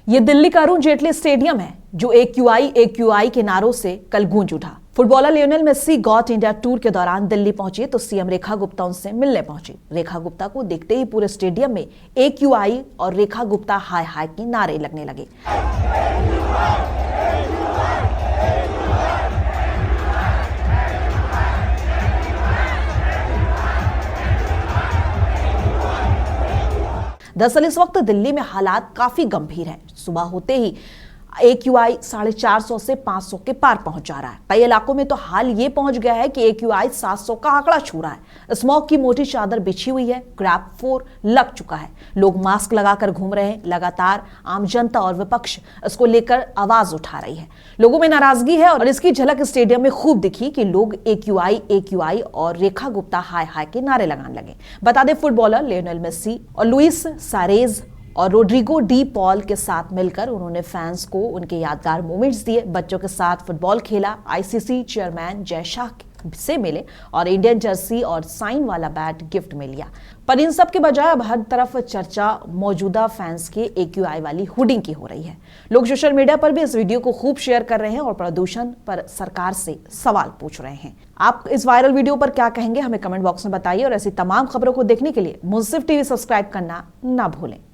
ये दिल्ली का अरुण जेटली स्टेडियम है जो AQI के नारों से कल गूंज उठा। Footballer Lionel Messi GOAT India tour के दौरान दिल्ली पहुंचे तो सीएम रेखा गुप्ता उनसे मिलने पहुंची। रेखा गुप्ता को देखते ही पूरे स्टेडियम में AQI और रेखा गुप्ता हाय हाय के नारे लगने लगे। दरअसल इस वक्त दिल्ली में हालात काफी गंभीर हैं। सुबह होते ही AQI 450 से 500 के पार पहुंच जा रहा है। कई इलाकों में तो हाल ये पहुंच गया है कि AQI 700 का आंकड़ा छू रहा है। स्मॉग की मोटी चादर बिछी हुई है, ग्रैब 4 लग चुका है, लोग मास्क लगाकर घूम रहे हैं। लगातार आम जनता और विपक्ष इसको लेकर आवाज उठा रही है। लोगों में नाराजगी है और इसकी झलक स्टेडियम में खूब दिखी कि लोग AQI और रेखा गुप्ता हाय हाय के नारे लगाने लगे। बता दें, फुटबॉलर लियोनेल मेसी और लुइस सुआरेज और रोड्रिगो डी पॉल के साथ मिलकर उन्होंने फैंस को उनके यादगार मोमेंट्स दिए। बच्चों के साथ फुटबॉल खेला, ICC चेयरमैन जय शाह से मिले और इंडियन जर्सी और साइन वाला बैट गिफ्ट में लिया। पर इन सब के बजाय अब हर तरफ चर्चा मौजूदा फैंस के AQI वाली हुडिंग की हो रही है। लोग सोशल मीडिया पर भी इस वीडियो को खूब शेयर कर रहे हैं और प्रदूषण पर सरकार से सवाल पूछ रहे हैं। आप इस वायरल वीडियो पर क्या कहेंगे, हमें कमेंट बॉक्स में बताइए और ऐसी तमाम खबरों को देखने के लिए मुंसिफ टीवी सब्सक्राइब करना ना भूलें।